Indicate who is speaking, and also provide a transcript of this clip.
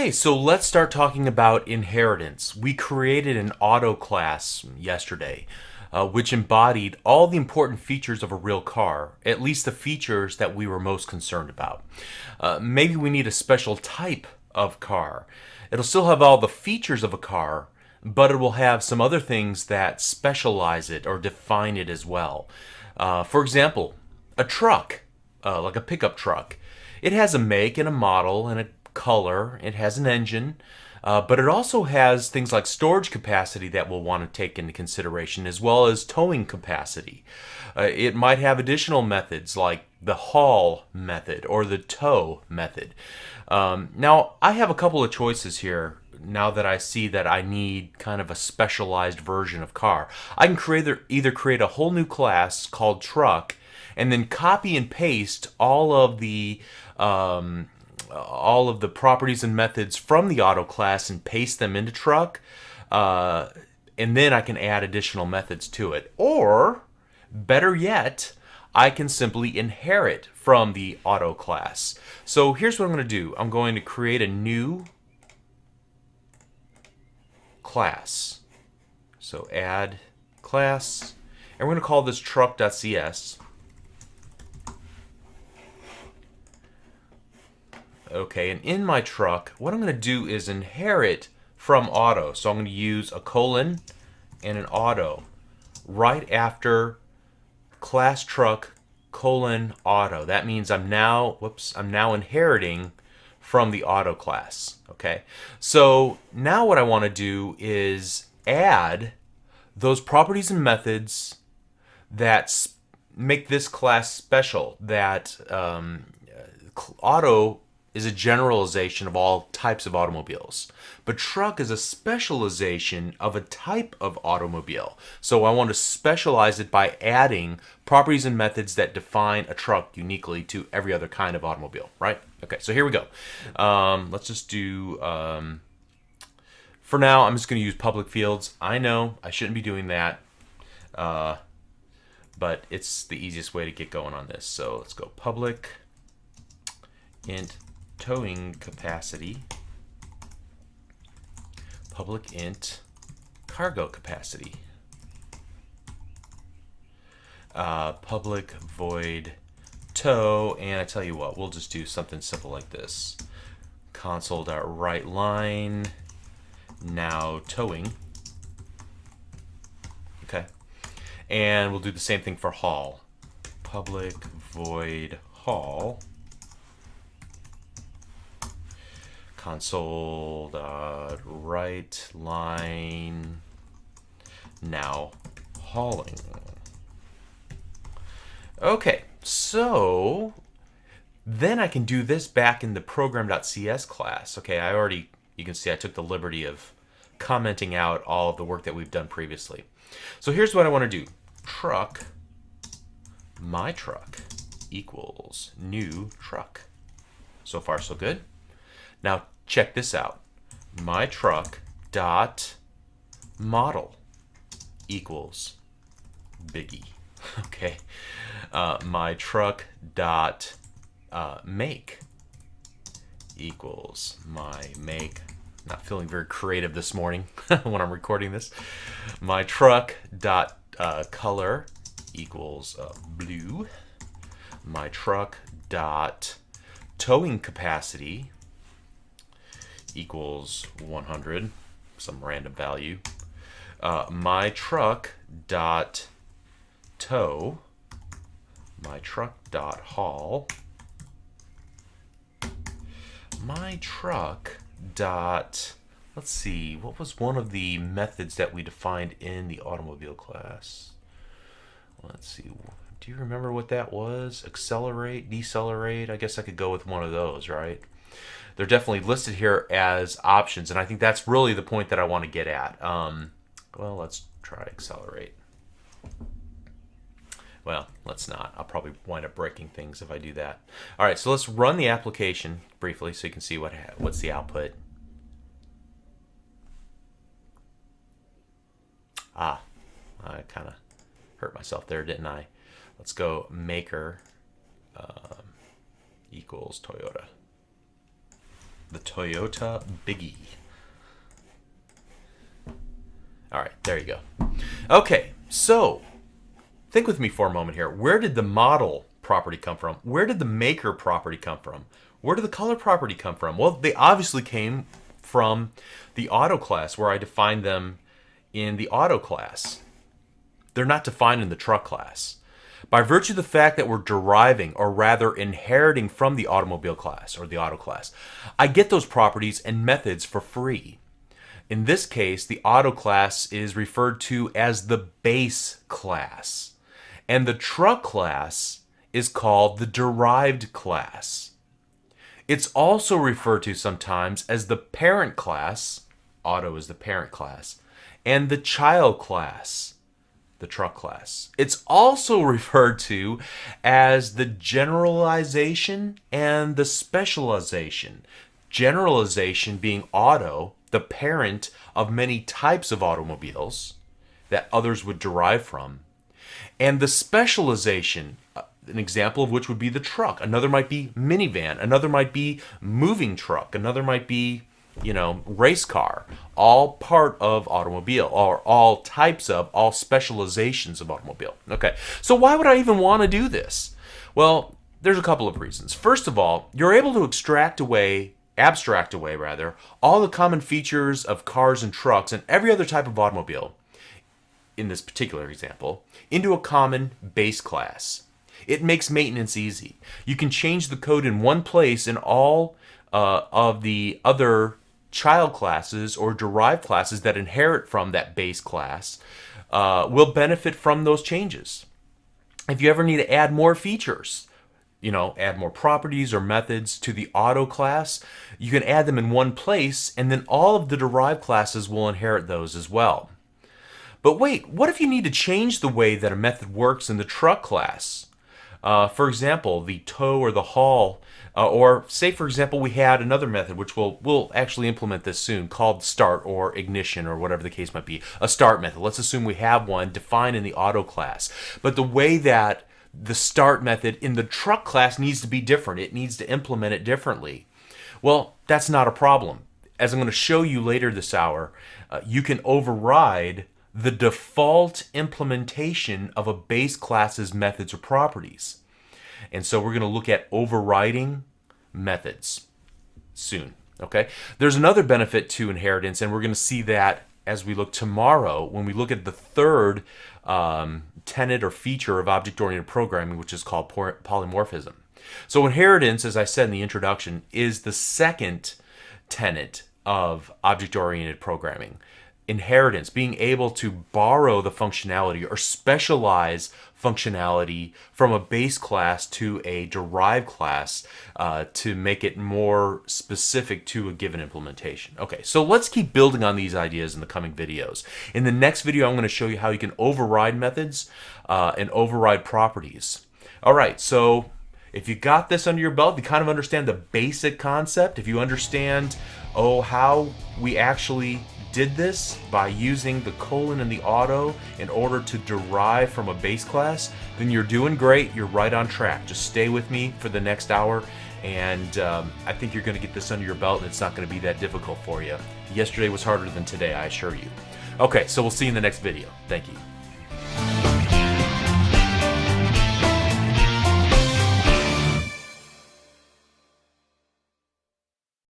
Speaker 1: Okay, so let's start talking about inheritance. We created an auto class yesterday, which embodied all the important features of a real car, at least the features that we were most concerned about. Maybe we need a special type of car. It'll still have all the features of a car, but it will have some other things that specialize it or define it as well. For example, a truck, like a pickup truck. It has a make and a model and a color. It has an engine, but it also has things like storage capacity that we'll want to take into consideration, as well as towing capacity. It might have additional methods like the haul method or the tow method. Now, I have a couple of choices here now that I see that I need kind of a specialized version of car. I can either create a whole new class called truck and then copy and paste all of the properties and methods from the auto class and paste them into truck, and then I can add additional methods to it. Or, better yet, I can simply inherit from the auto class. So here's what I'm going to do. I'm going to create a new class. So add class, and we're going to call this truck.cs. Okay, and in my truck, what I'm going to do is inherit from auto. So I'm going to use a colon and an auto right after class truck colon auto. That means I'm now inheriting from the auto class. Okay, so now what I want to do is add those properties and methods that make this class special. That auto is a generalization of all types of automobiles, but truck is a specialization of a type of automobile. So I want to specialize it by adding properties and methods that define a truck uniquely to every other kind of automobile, right? Okay, so here we go. Let's just do, for now, I'm just going to use public fields. I know I shouldn't be doing that, but it's the easiest way to get going on this. So let's go public int towing capacity, public int cargo capacity, public void tow, and I tell you what, we'll just do something simple like this. Console.writeLine now towing. Okay, and we'll do the same thing for haul. Public void haul. Console.writeLine now hauling. Okay, so then I can do this back in the program.cs class. Okay, you can see I took the liberty of commenting out all of the work that we've done previously. So here's what I want to do. Truck, my truck equals new truck. So far, so good. Now check this out. My truck dot model equals Biggie. Okay. My truck dot make equals my make. Not feeling very creative this morning when I'm recording this. My truck dot color equals blue. My truck dot towing capacity equals 100, some random value. My truck dot tow, my truck dot haul, my truck dot, let's see, what was one of the methods that we defined in the automobile class? Let's see, do you remember what that was? Accelerate, decelerate? I guess I could go with one of those, right? They're definitely listed here as options, and I think that's really the point that I want to get at. Well, let's try accelerate. Well, let's not. I'll probably wind up breaking things if I do that. All right, so let's run the application briefly so you can see what's the output. I kind of hurt myself there, didn't I? Let's go maker equals Toyota. The Toyota Biggie. All right, there you go. Okay, so think with me for a moment here. Where did the model property come from? Where did the maker property come from? Where did the color property come from? Well, they obviously came from the auto class, where I defined them in the auto class. They're not defined in the truck class. By virtue of the fact that we're deriving, or rather inheriting, from the automobile class or the auto class, I get those properties and methods for free. In this case, the auto class is referred to as the base class, and the truck class is called the derived class. It's also referred to sometimes as the parent class, auto is the parent class, and the child class, the truck class. It's also referred to as the generalization and the specialization. Generalization being auto, the parent of many types of automobiles that others would derive from, and the specialization, an example of which would be the truck. Another might be minivan. Another might be moving truck. Another might be, race car. All part of automobile, or all types of, all specializations of automobile. Okay, so why would I even want to do this? Well, there's a couple of reasons. First of all, you're able to abstract away all the common features of cars and trucks and every other type of automobile, in this particular example, into a common base class. It makes maintenance easy. You can change the code in one place, and all of the other child classes or derived classes that inherit from that base class will benefit from those changes. If you ever need to add more features, add more properties or methods to the auto class, you can add them in one place, and then all of the derived classes will inherit those as well. But wait, what if you need to change the way that a method works in the truck class? For example, the tow or the haul, or say, for example, we had another method, which we'll actually implement this soon, called start or ignition or whatever the case might be. A start method. Let's assume we have one defined in the auto class. But the way that the start method in the truck class needs to be different. It needs to implement it differently. Well, that's not a problem. As I'm going to show you later this hour, you can override the default implementation of a base class's methods or properties. And so we're going to look at overriding methods soon. Okay? There's another benefit to inheritance, and we're going to see that as we look tomorrow when we look at the third tenet or feature of object-oriented programming, which is called polymorphism. So inheritance, as I said in the introduction, is the second tenet of object-oriented programming. Inheritance, being able to borrow the functionality or specialize functionality from a base class to a derived class to make it more specific to a given implementation. Okay, so let's keep building on these ideas in the coming videos. In the next video, I'm going to show you how you can override methods and override properties. All right, so if you got this under your belt, if you kind of understand the basic concept, if you understand, how we actually did this by using the colon and the auto in order to derive from a base class, then you're doing great. You're right on track. Just stay with me for the next hour, and I think you're going to get this under your belt, and it's not going to be that difficult for you. Yesterday was harder than today, I assure you. Okay, so we'll see you in the next video. Thank you.